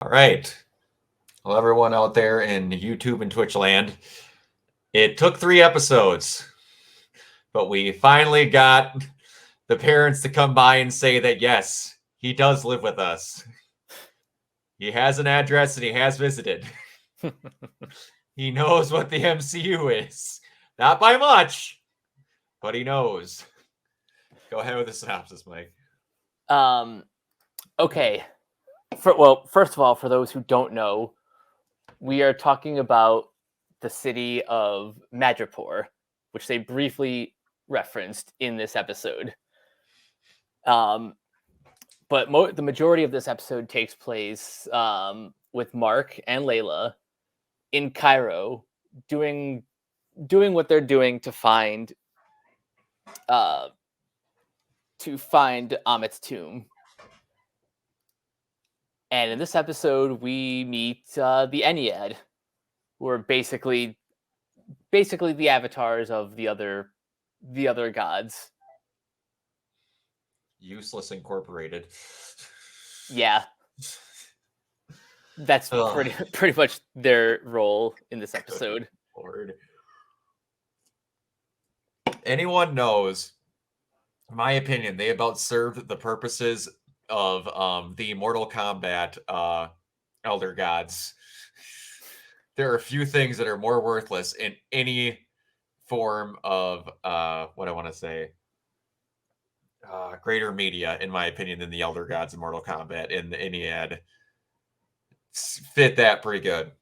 All right. Well, everyone out there in YouTube and Twitch land, it took 3 episodes, but we finally got the parents to come by and say that, yes, he does live with us. He has an address and he has visited. He knows what the MCU is. Not by much, but he knows. Go ahead with the synopsis, Mike. Okay. First of all, for those who don't know, we are talking about the city of Madripoor, which they briefly referenced in this episode. But the majority of this episode takes place with Mark and Layla in Cairo, doing what they're doing to find Amit's tomb. And in this episode, we meet the Ennead, who are basically the avatars of the other gods. Useless Incorporated. Yeah, that's pretty much their role in this episode. Lord. Anyone knows, in my opinion, they about served the purposes of the Mortal Kombat Elder Gods. There are a few things that are more worthless in any form of what I want to say greater media, in my opinion, than the Elder Gods in Mortal Kombat and the Ennead. Fit that pretty good.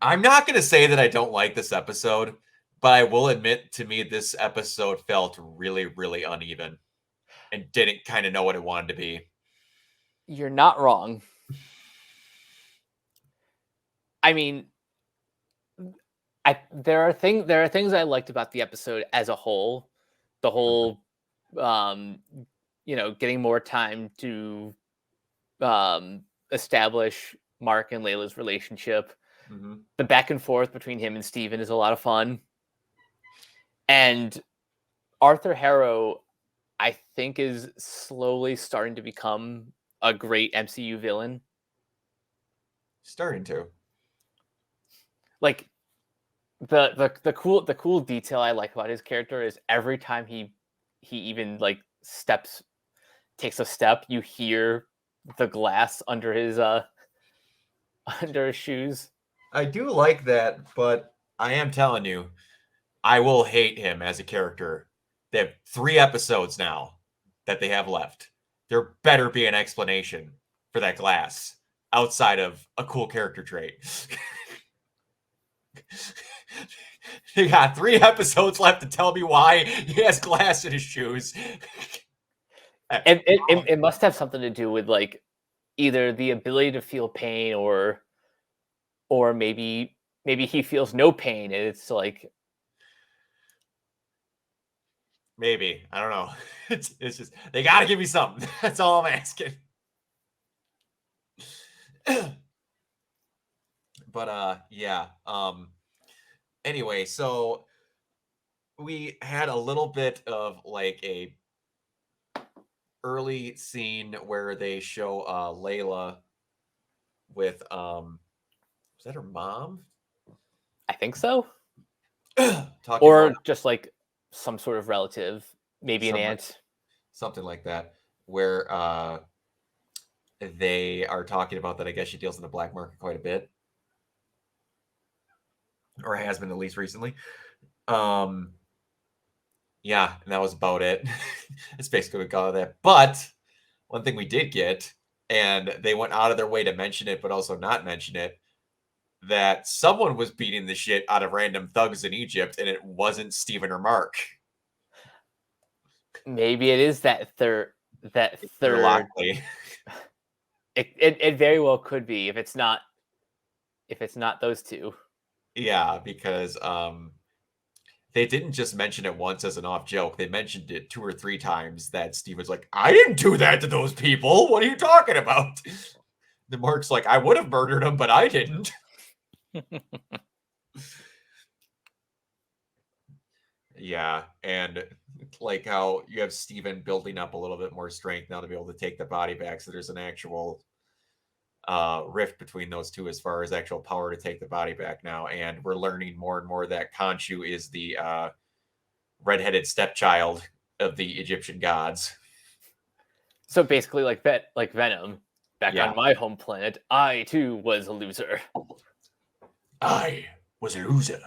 I'm not going to say that I don't like this episode, but I will admit, to me, this episode felt really, really uneven and didn't kind of know what it wanted to be. You're not wrong. I mean, there are things I liked about the episode as a whole. The whole, getting more time to establish Mark and Layla's relationship. Mm-hmm. The back and forth between him and Steven is a lot of fun. And Arthur Harrow, I think, is slowly starting to become a great MCU villain. Starting to. Like, the cool detail I like about his character is every time he even like takes a step, you hear the glass under his shoes. I do like that, but I am telling you, I will hate him as a character. They have 3 episodes now that they have left. There better be an explanation for that glass outside of a cool character trait. You got 3 episodes left to tell me why he has glass in his shoes. It must have something to do with like either the ability to feel pain or maybe he feels no pain and it's like maybe, I don't know. It's just they got to give me something. That's all I'm asking. But yeah. Anyway, so we had a little bit of like a early scene where they show Layla with is that her mom? I think so. Or just like some sort of relative, maybe an aunt, something like that, where they are talking about that. I guess she deals in the black market quite a bit, or has been at least recently. Yeah, and that was about it. It's basically what we got that. But one thing we did get, and they went out of their way to mention it, but also not mention it, that someone was beating the shit out of random thugs in Egypt, and it wasn't Steven or Mark. Maybe it is that third. Lockley. It very well could be if it's not those two. Yeah, because they didn't just mention it once as an off joke. They mentioned it 2 or 3 times that Steve was like, I didn't do that to those people. What are you talking about? The Mark's like, I would have murdered them, but I didn't. Yeah, and like how you have Steven building up a little bit more strength now to be able to take the body back. So there's an actual rift between those two as far as actual power to take the body back now. And we're learning more and more that Khonshu is the redheaded stepchild of the Egyptian gods. So basically, like Venom, back Yeah. on my home planet, I too was a loser. I was a loser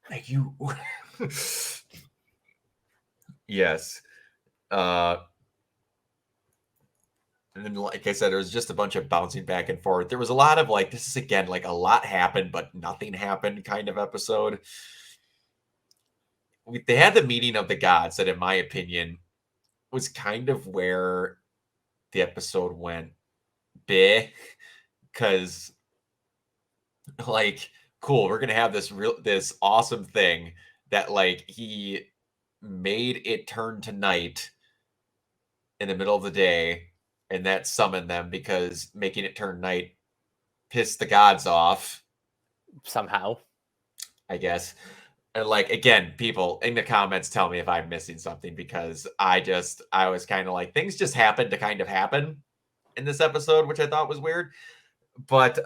like you. Yes. And then, like I said, there was just a bunch of bouncing back and forth. There was a lot of like, this is again like a lot happened, but nothing happened kind of episode. They had the meeting of the gods that, in my opinion, was kind of where the episode went big, because like, cool, we're gonna have this awesome thing that like he made it turn to night in the middle of the day, and that summoned them because making it turn night pissed the gods off Somehow. I guess. And like, again, people in the comments tell me if I'm missing something, because I was kind of like, things just happened to kind of happen in this episode, which I thought was weird. But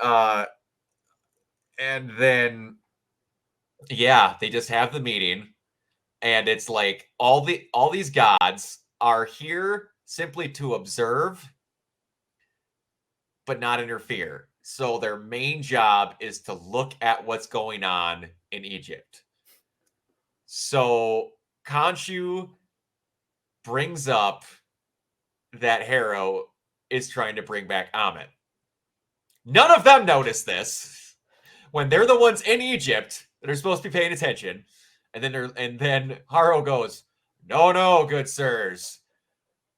and then yeah, they just have the meeting, and it's like all these gods are here simply to observe but not interfere. So their main job is to look at what's going on in Egypt. So Khonshu brings up that Harrow is trying to bring back Amit. None of them notice this when they're the ones in Egypt that are supposed to be paying attention. And then Harrow goes, No, good sirs.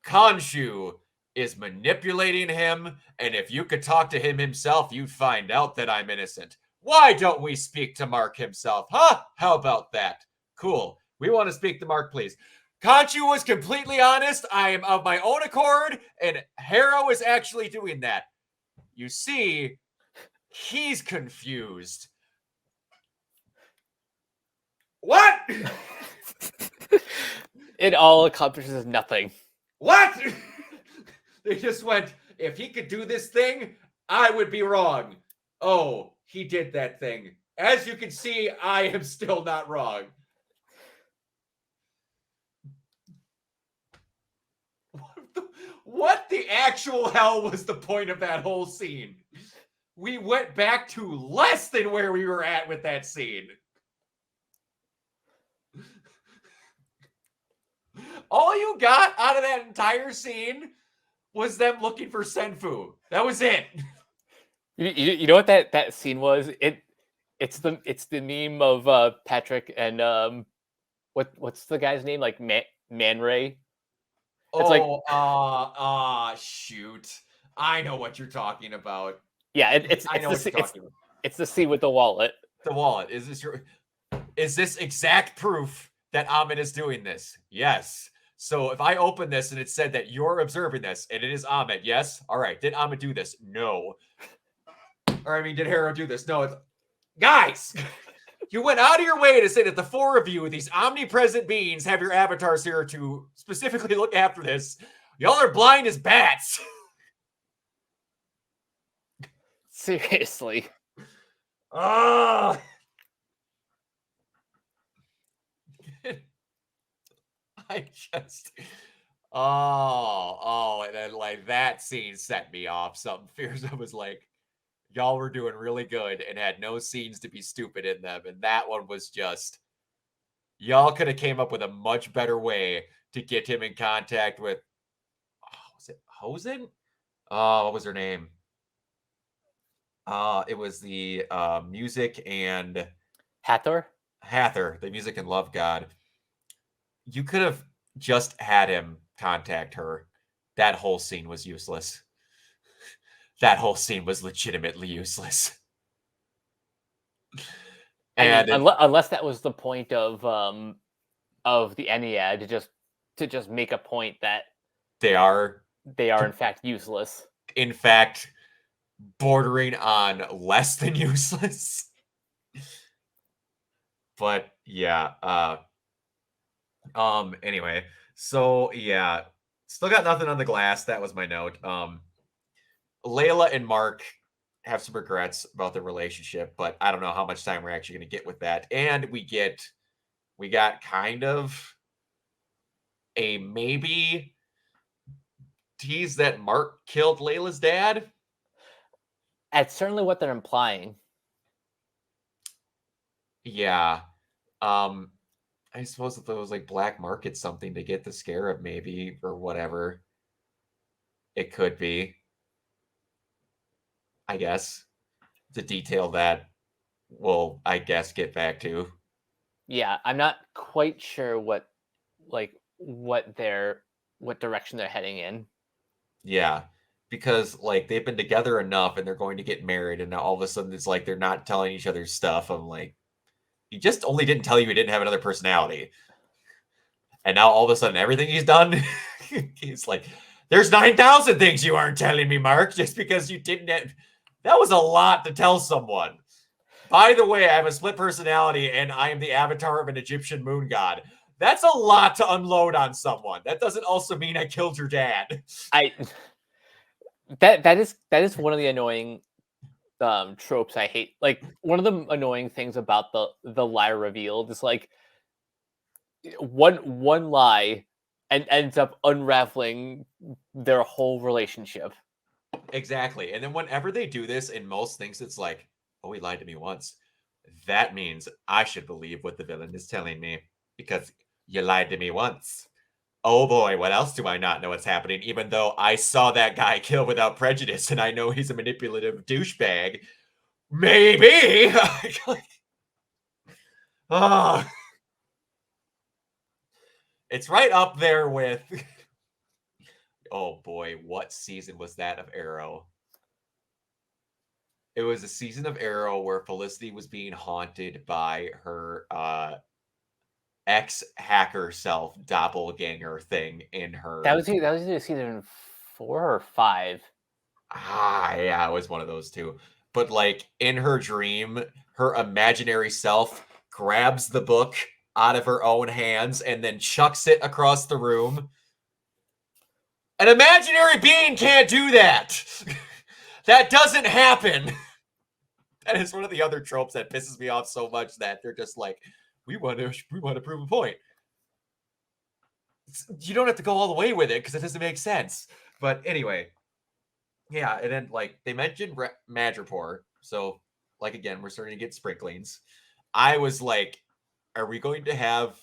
Khonshu is manipulating him, and if you could talk to him himself, you'd find out that I'm innocent. Why don't we speak to Mark himself? Huh? How about that? Cool. We want to speak to Mark, please. Khonshu was completely honest. I am of my own accord, and Harrow is actually doing that. You see, he's confused. What? It all accomplishes nothing. What? They just went, if he could do this thing, I would be wrong. Oh, he did that thing. As you can see, I am still not wrong. What the actual hell was the point of that whole scene? We went back to less than where we were at with that scene. All you got out of that entire scene was them looking for Senfu. That was it. You know what that scene was? It's the meme of Patrick and what's the guy's name, like Man Ray. It's shoot. I know what you're talking about. Yeah, it's the scene with the wallet. The wallet. Is this exact proof that Amit is doing this? Yes. So if I open this and it said that you're observing this and it is Amit, yes? All right. Did Amit do this? No. Or I mean, did Harrow do this? No. Guys, you went out of your way to say that the four of you, these omnipresent beings, have your avatars here to specifically look after this. Y'all are blind as bats. Seriously. Ah. I just and then like that scene set me off. Something fierce. I was like, y'all were doing really good and had no scenes to be stupid in them, and that one was just, y'all could have came up with a much better way to get him in contact with, was it Hosen? What was her name? It was the music and Hathor, the music and love god. You could have just had him contact her. That whole scene was useless. That whole scene was legitimately useless. And I mean, unless that was the point of the Ennead, to just make a point that they are in fact useless. In fact, bordering on less than useless. But yeah, anyway, so yeah, still got nothing on the glass. That was my note. Layla and Mark have some regrets about the relationship, but I don't know how much time we're actually going to get with that. And we got kind of a maybe tease that Mark killed Layla's dad. That's certainly what they're implying. Yeah. I suppose if it was like black market something to get the scarab, maybe, or whatever, it could be. I guess the detail that we'll, I guess, get back to. Yeah, I'm not quite sure what what direction they're heading in. Yeah. Because like they've been together enough and they're going to get married, and now all of a sudden it's like they're not telling each other stuff. I'm like, he just only didn't tell you he didn't have another personality. And now all of a sudden everything he's done, he's like, there's 9,000 things you aren't telling me, Mark, just because you didn't have... That was a lot to tell someone. By the way, I have a split personality and I am the avatar of an Egyptian moon god. That's a lot to unload on someone. That doesn't also mean I killed your dad. I that is one of the annoying tropes I hate. Like one of the annoying things about the lie revealed is like one lie and ends up unraveling their whole relationship. Exactly. And then whenever they do this in most things, it's like, oh, he lied to me once. That means I should believe what the villain is telling me because you lied to me once. Oh boy, what else do I not know what's happening? Even though I saw that guy kill without prejudice and I know he's a manipulative douchebag. Maybe. Oh, it's right up there with. Oh boy, what season was that of Arrow? It was a season of Arrow where Felicity was being haunted by her ex-hacker self doppelganger thing in That her. was either season 4 or 5. Yeah, it was one of those two. But like in her dream, her imaginary self grabs the book out of her own hands and then chucks it across the room. An imaginary being can't do that. That doesn't happen. That is one of the other tropes that pisses me off so much that they're just like, we want to prove a point. You don't have to go all the way with it because it doesn't make sense. But anyway, yeah, and then like they mentioned Madripoor, so like again, we're starting to get sprinklings. I was like, are we going to have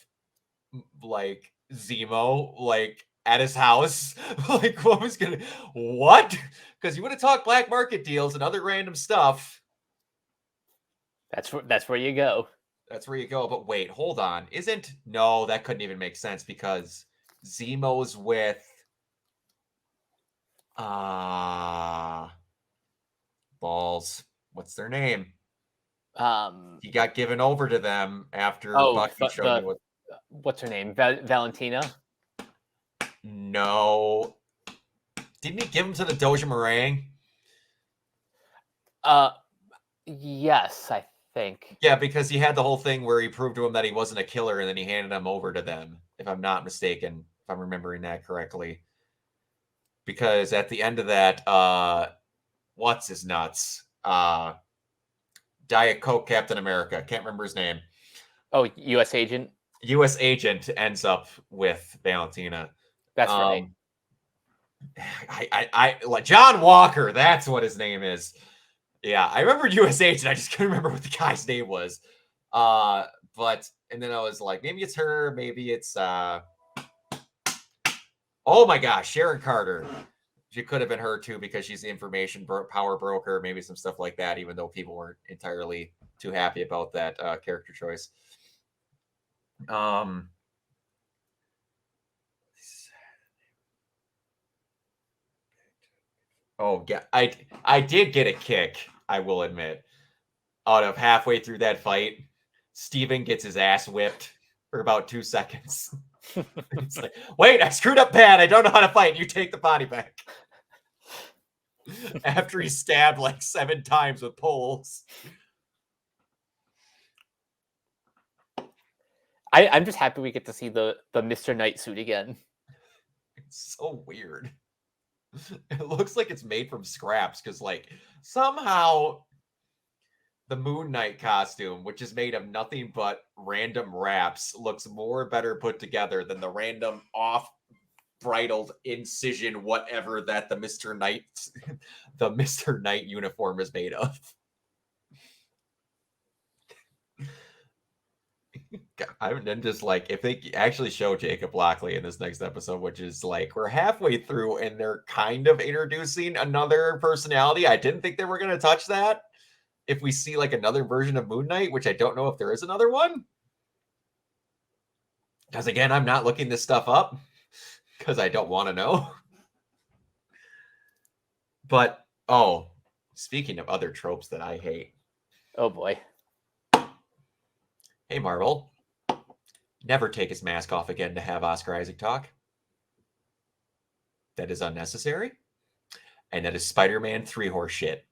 like Zemo like at his house? Like, what was gonna what? Because you would have talked black market deals and other random stuff. That's where you go. That's where you go. But wait, hold on. No, that couldn't even make sense because Zemo's with balls. What's their name? He got given over to them after Bucky showed me what. What's her name? Valentina? No. Didn't he give him to the Doja Meringue? Yes, I think. Yeah, because he had the whole thing where he proved to him that he wasn't a killer and then he handed him over to them, if I'm not mistaken, if I'm remembering that correctly. Because at the end of that, what's his nuts? Diet Coke Captain America. Can't remember his name. Oh, U.S. agent. U.S. agent ends up with Valentina. That's right. I like John Walker. That's what his name is. Yeah, I remember U.S. agent. I just couldn't remember what the guy's name was. But and then I was like, maybe it's her. Maybe it's oh my gosh, Sharon Carter. She could have been her too because she's the information power broker. Maybe some stuff like that. Even though people weren't entirely too happy about that character choice. Oh yeah, I did get a kick, I will admit, out of halfway through that fight. Steven gets his ass whipped for about 2 seconds. It's like, wait, I screwed up bad. I don't know how to fight. You take the body back. After he's stabbed like 7 times with poles. I'm just happy we get to see the Mr. Knight suit again. It's so weird. It looks like it's made from scraps because, like, somehow the Moon Knight costume, which is made of nothing but random wraps, looks more better put together than the random off bridled incision whatever that the Mr. Knight the Mr. Knight uniform is made of. I'm then just like, if they actually show Jacob Lockley in this next episode, which is like we're halfway through and they're kind of introducing another personality. I didn't think they were going to touch that. If we see like another version of Moon Knight, which I don't know if there is another one. Because again, I'm not looking this stuff up because I don't want to know. But, oh, speaking of other tropes that I hate. Oh boy. Hey, Marvel. Never take his mask off again to have Oscar Isaac talk. That is unnecessary. And that is Spider-Man 3-horse shit.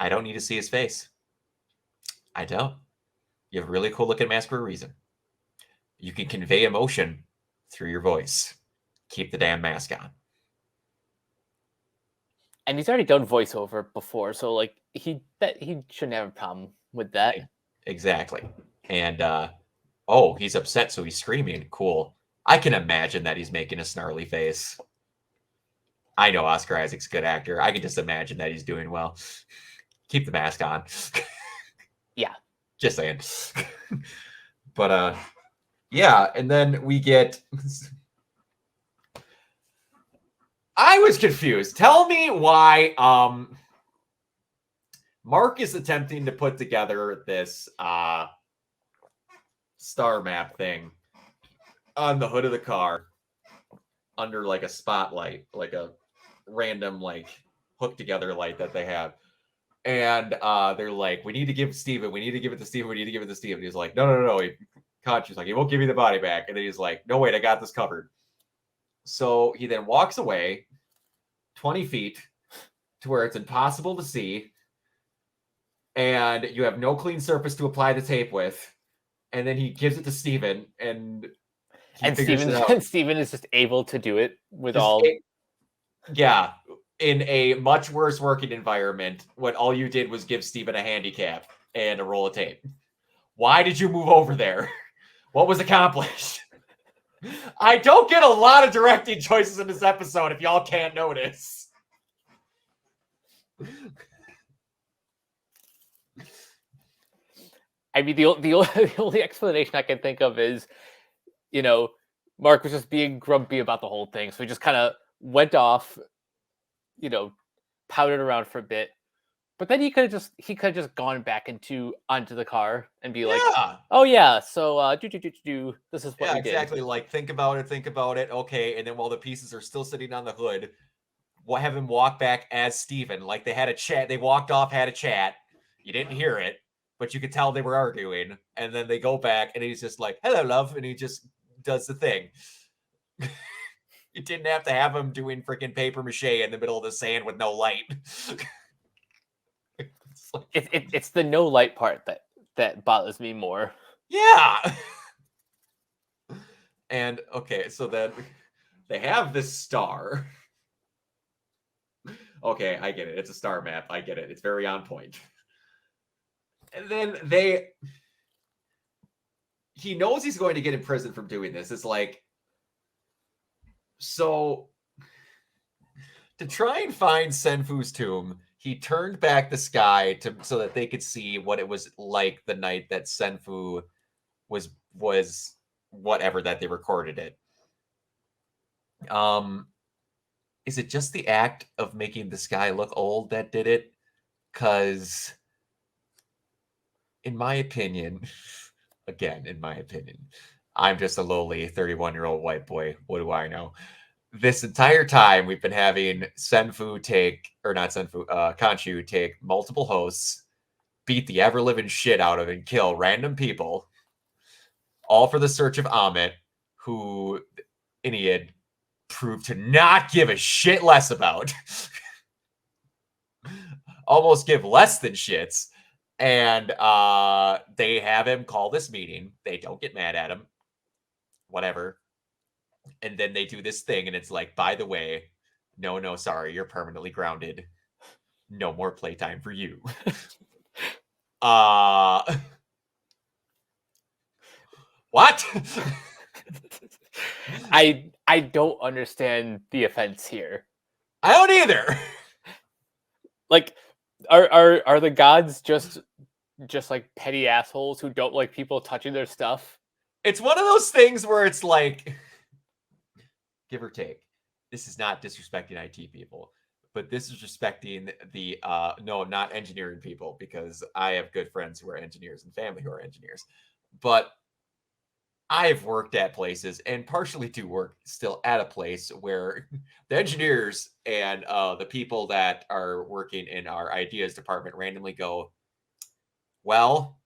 I don't need to see his face. I don't. You have a really cool looking mask for a reason. You can convey emotion through your voice. Keep the damn mask on. And he's already done voiceover before, so like he shouldn't have a problem with that. Exactly. And oh, he's upset, so he's screaming. Cool. I can imagine that he's making a snarly face. I know Oscar Isaac's a good actor. I can just imagine that he's doing well. Keep the mask on. Yeah. Just saying. But yeah, and then we get I was confused. Tell me why Mark is attempting to put together this star map thing on the hood of the car under like a spotlight, like a random like hook together light that they have. And they're like, we need to give Steven, we need to give it to Steven, we need to give it to Steven. He's like, no. Conscious, like, he won't give you the body back. And then he's like, no, wait, I got this covered. So he then walks away 20 feet to where it's impossible to see. And you have no clean surface to apply the tape with. And then he gives it to Steven and Steven is just able to do it with yeah. In a much worse working environment, when all you did was give Steven a handicap and a roll of tape. Why did you move over there? What was accomplished? I don't get a lot of directing choices in this episode, if y'all can't notice. I mean, the only explanation I can think of is, Mark was just being grumpy about the whole thing, so he just kind of went off, pouted around for a bit. But then he could have just gone back onto the car and be like, oh yeah, so this is what we did. Exactly. Like, think about it. Okay, and then while the pieces are still sitting on the hood, we'll have him walk back as Steven. Like, they had a chat. They walked off, had a chat. You didn't hear it, but you could tell they were arguing. And then they go back, and he's just like, hello, love, and he just does the thing. You didn't have to have him doing freaking paper mache in the middle of the sand with no light. It's the no light part that bothers me more. Yeah. And okay, so then they have this star. Okay, I get it. It's a star map. I get it. It's very on point. And then he knows he's going to get in prison from doing this. It's like, so to try and find Senfu's tomb, he turned back the sky so that they could see what it was like the night that Senfu was whatever that they recorded it. Is it just the act of making the sky look old that did it? Because in my opinion, I'm just a lowly 31-year-old white boy. What do I know? This entire time we've been having Khonshu take multiple hosts, beat the ever-living shit out of and kill random people, all for the search of Amit, who Ennead proved to not give a shit less about. Almost give less than shits. And they have him call this meeting. They don't get mad at him. Whatever. And then they do this thing, and it's like, by the way, No, sorry, you're permanently grounded. No more playtime for you. What? I don't understand the offense here. I don't either. Like, are the gods just like petty assholes who don't like people touching their stuff? It's one of those things where it's like, give or take, this is not disrespecting IT people, but this is respecting the no, not engineering people, because I have good friends who are engineers and family who are engineers. But I've worked at places and partially do work still at a place where the engineers and the people that are working in our ideas department randomly go, well,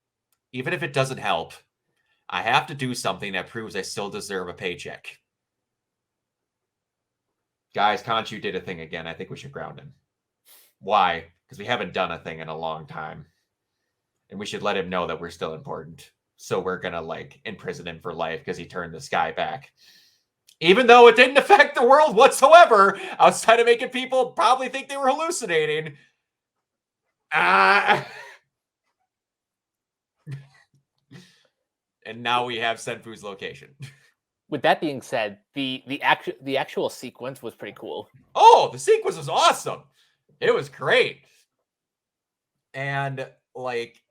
even if it doesn't help, I have to do something that proves I still deserve a paycheck. Guys, Conchu did a thing again. I think we should ground him. Why? Because we haven't done a thing in a long time. And we should let him know that we're still important. So we're going to, like, imprison him for life because he turned the sky back. Even though it didn't affect the world whatsoever, outside of making people probably think they were hallucinating. And now we have Senfu's location. With that being said, the actual sequence was pretty cool. Oh, the sequence was awesome. It was great. And, like,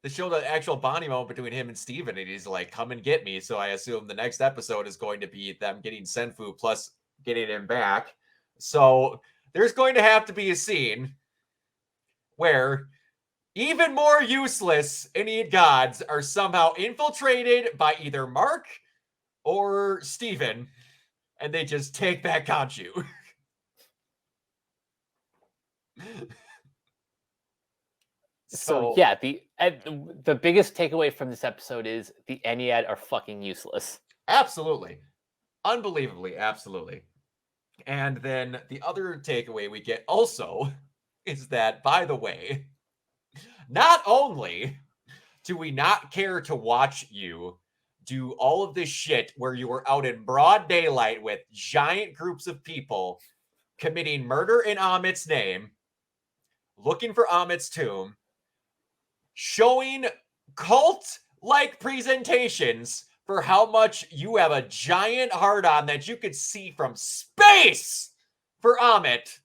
they showed an actual bonding moment between him and Steven, and he's like, come and get me. So I assume the next episode is going to be them getting Senfu plus getting him back. So there's going to have to be a scene where even more useless Ennead gods are somehow infiltrated by either Mark or Steven, and they just take back Kanchu. So yeah, the biggest takeaway from this episode is the Ennead are fucking useless. Absolutely. Unbelievably, absolutely. And then the other takeaway we get also is that, by the way, not only do we not care to watch you do all of this shit where you were out in broad daylight with giant groups of people committing murder in Amit's name, looking for Amit's tomb, showing cult-like presentations for how much you have a giant hard-on that you could see from space for Amit.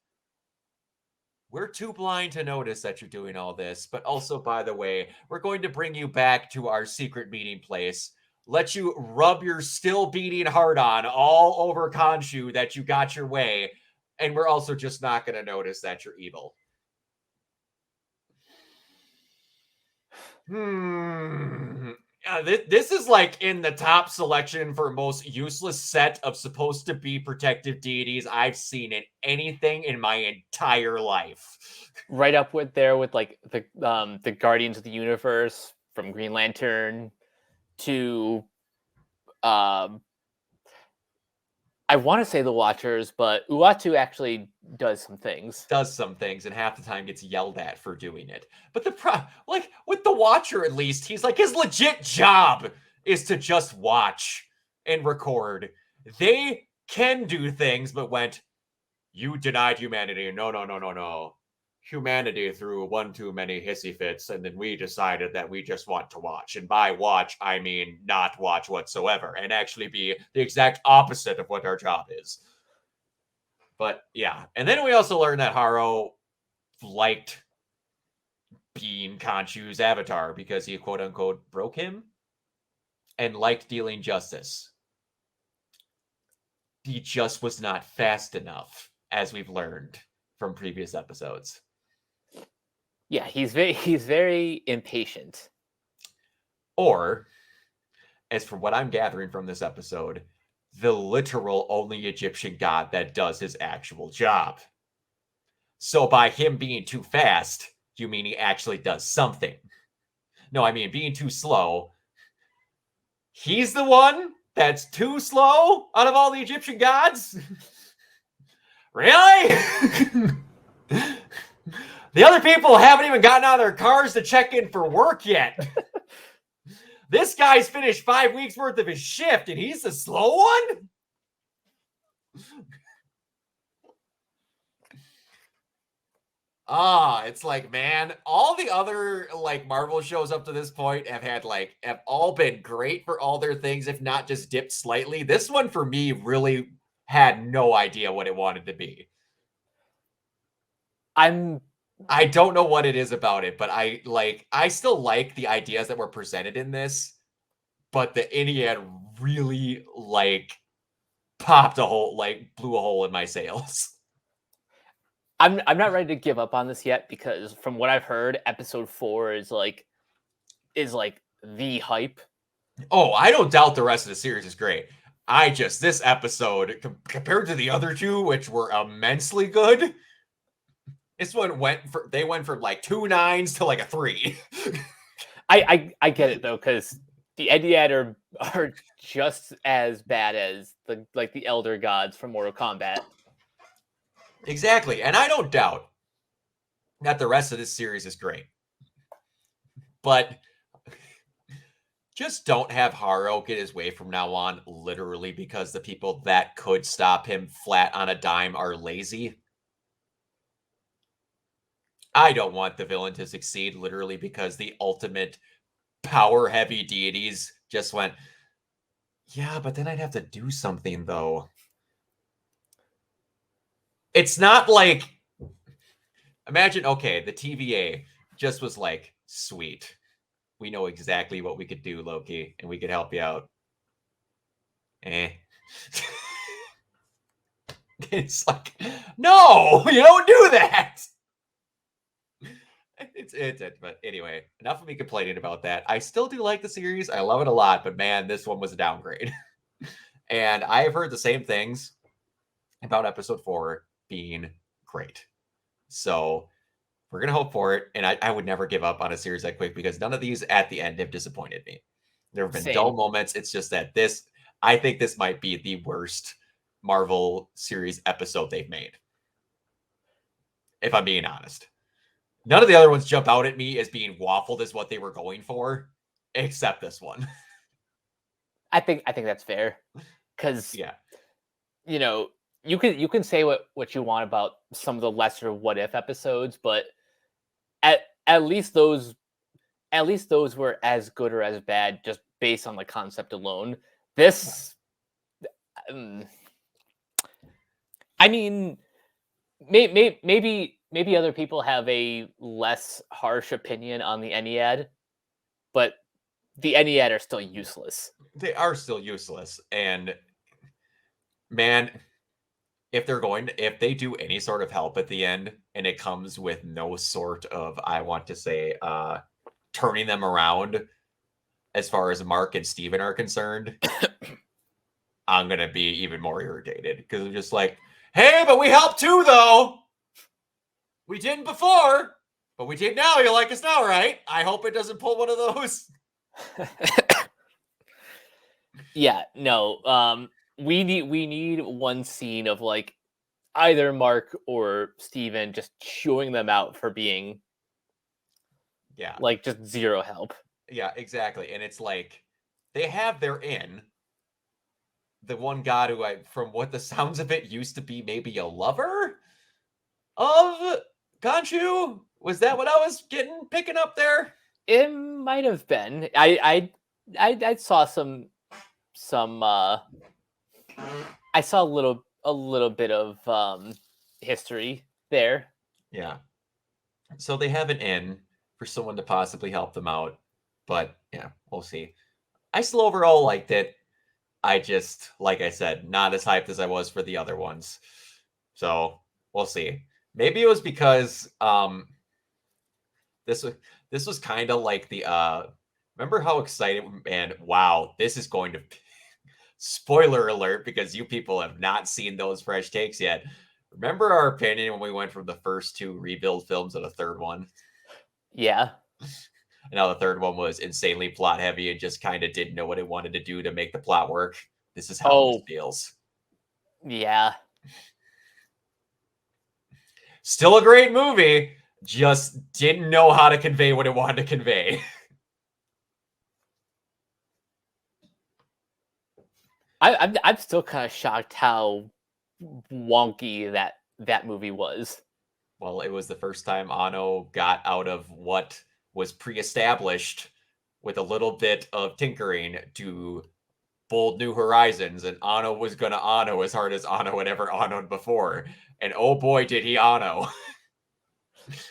We're too blind to notice that you're doing all this. But also, by the way, we're going to bring you back to our secret meeting place, let you rub your still beating hard-on all over Khonshu that you got your way, and we're also just not going to notice that you're evil. This is like in the top selection for most useless set of supposed to be protective deities I've seen in anything in my entire life. Right up with like the Guardians of the Universe from Green Lantern to I want to say the Watchers, but Uatu actually does some things. And half the time gets yelled at for doing it. But like with the Watcher, at least, he's like, his legit job is to just watch and record. They can do things, but you denied humanity. No. Humanity threw one too many hissy fits, and then we decided that we just want to watch. And by watch, I mean not watch whatsoever, and actually be the exact opposite of what our job is. But yeah, and then we also learned that Haro liked being Khonshu's avatar because he quote unquote broke him and liked dealing justice. He just was not fast enough, as we've learned from previous episodes. Yeah, he's very impatient. Or, as from what I'm gathering from this episode, the literal only Egyptian god that does his actual job. So by him being too fast, you mean he actually does something. No, I mean being too slow. He's the one that's too slow out of all the Egyptian gods? Really? The other people haven't even gotten out of their cars to check in for work yet. This guy's finished 5 weeks worth of his shift and he's the slow one? It's like, man, all the other like Marvel shows up to this point have all been great for all their things, if not just dipped slightly. This one for me really had no idea what it wanted to be. I don't know what it is about it, but I still like the ideas that were presented in this, but the Ennead really like popped a hole, like blew a hole in my sails. I'm not ready to give up on this yet because from what I've heard, episode 4 is like the hype. Oh, I don't doubt the rest of the series is great. This episode compared to the other two, which were immensely good, this one they went from like 2 9s to like a 3. I get it though, because the Ennead are just as bad as the Elder Gods from Mortal Kombat. Exactly, and I don't doubt that the rest of this series is great, but just don't have Haro get his way from now on, literally because the people that could stop him flat on a dime are lazy. I don't want the villain to succeed, literally because the ultimate power-heavy deities just went, yeah, but then I'd have to do something, though. It's not like, imagine, okay, the TVA just was like, sweet. We know exactly what we could do, Loki, and we could help you out. It's like, no, you don't do that. But anyway, enough of me complaining about that. I still do like the series. I love it a lot, but man, this one was a downgrade. And I have heard the same things about episode 4 being great. So we're going to hope for it. And I would never give up on a series that quick because none of these at the end have disappointed me. There have been dull moments. It's just that I think this might be the worst Marvel series episode they've made. If I'm being honest. None of the other ones jump out at me as being waffled as what they were going for, except this one. I think that's fair. Because yeah, you know, you can say what you want about some of the lesser what if episodes, but at least those were as good or as bad just based on the concept alone. This I mean, maybe other people have a less harsh opinion on the Ennead, but the Ennead are still useless. They are still useless. And man, if they do any sort of help at the end and it comes with no sort of, I want to say, turning them around as far as Mark and Steven are concerned, I'm going to be even more irritated because I'm just like, hey, but we helped too, though. We didn't before, but we did now. You like us now, right? I hope it doesn't pull one of those. Yeah, no. We need one scene of like either Mark or Steven just chewing them out for being like just zero help. Yeah, exactly. And it's like they have their the one god who from what the sounds of it used to be maybe a lover of Khonshu. Was that what I was picking up there? It might have been. I saw some I saw a little bit of history there. Yeah. So they have an for someone to possibly help them out. But yeah, we'll see. I still overall liked it. I just, like I said, not as hyped as I was for the other ones. So we'll see. Maybe it was because this was kind of like the remember how excited, and wow, this is going to spoiler alert because you people have not seen those fresh takes yet. Remember our opinion when we went from the first 2 rebuild films to the third one? Yeah. And now the third one was insanely plot heavy and just kind of didn't know what it wanted to do to make the plot work. This is how this feels. Yeah. Still a great movie, just didn't know how to convey what it wanted to convey. I'm still kind of shocked how wonky that movie was. Well, it was the first time Anno got out of what was pre-established with a little bit of tinkering to bold new horizons, and Anno was going to Anno as hard as Anno had ever Anno'd before. And oh boy, did he Anno.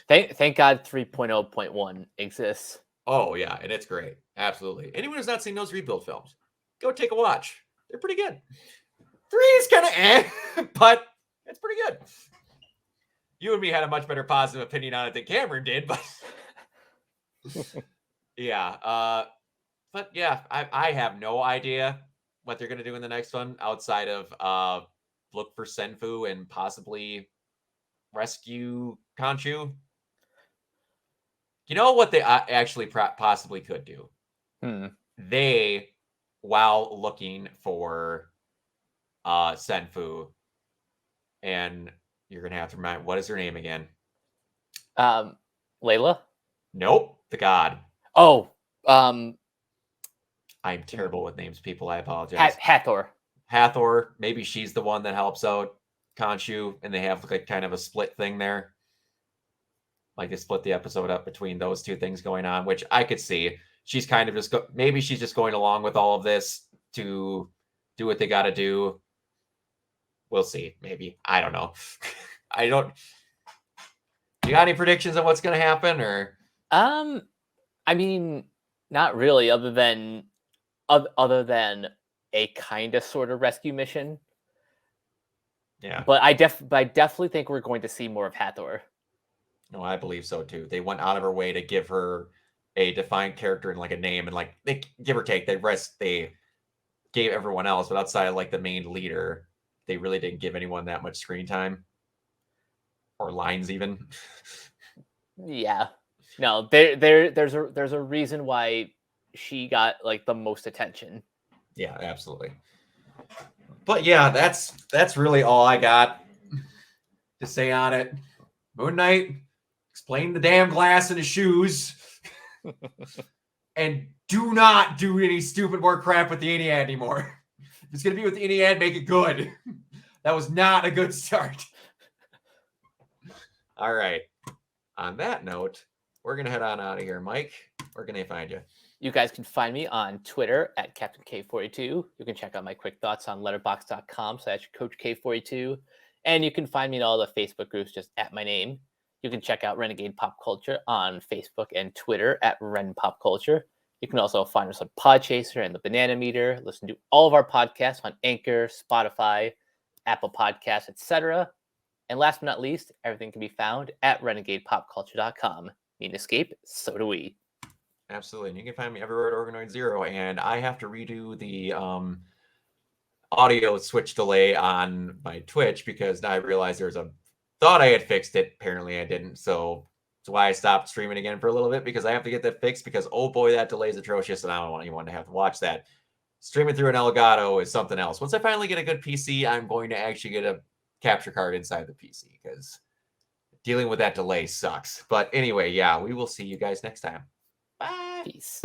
Thank God 3.0.1 exists. Oh, yeah, and it's great. Absolutely. Anyone who's not seen those rebuild films, go take a watch. They're pretty good. 3 is kind of but it's pretty good. You and me had a much better positive opinion on it than Cameron did, but yeah. But yeah, I have no idea what they're gonna do in the next one outside of look for Senfu and possibly rescue Kanchu. You know what they actually possibly could do? They, while looking for Senfu, and you're gonna have to remind, what is her name again? Layla? Nope, the god. Oh, I'm terrible with names, people. I apologize. Hathor. Hathor. Maybe she's the one that helps out Khonshu, and they have like kind of a split thing there. Like they split the episode up between those two things going on, which I could see. She's kind of just maybe she's just going along with all of this to do what they got to do. We'll see. Maybe. I don't know. I don't. You got any predictions on what's going to happen, or? I mean, not really. Other than a kind of sort of rescue mission. Yeah. But I definitely think we're going to see more of Hathor. No, I believe so too. They went out of her way to give her a defined character and like a name, and like they give or take, they gave everyone else, but outside of like the main leader, they really didn't give anyone that much screen time or lines even. Yeah. No, there's a reason why she got like the most attention. Yeah, absolutely. But yeah, that's really all I got to say on it. Moon Knight, explain the damn glass in his shoes. And do not do any stupid more crap with the Ennead anymore. If it's going to be with the Ennead, make it good. That was not a good start. All right. On that note, we're going to head on out of here. Mike, where can they find you? You guys can find me on Twitter at Captain K42. You can check out my quick thoughts on letterboxd.com/CoachK42. And you can find me in all the Facebook groups just at my name. You can check out Renegade Pop Culture on Facebook and Twitter at Ren Pop Culture. You can also find us on Podchaser and the Banana Meter. Listen to all of our podcasts on Anchor, Spotify, Apple Podcasts, etc. And last but not least, everything can be found at renegadepopculture.com. Need an escape? So do we. Absolutely. And you can find me everywhere at Organoid Zero. And I have to redo the audio switch delay on my Twitch because now I realized thought I had fixed it. Apparently I didn't. So that's why I stopped streaming again for a little bit, because I have to get that fixed, because oh boy, that delay is atrocious and I don't want anyone to have to watch that. Streaming through an Elgato is something else. Once I finally get a good PC, I'm going to actually get a capture card inside the PC, because dealing with that delay sucks. But anyway, yeah, we will see you guys next time. Bye. Peace.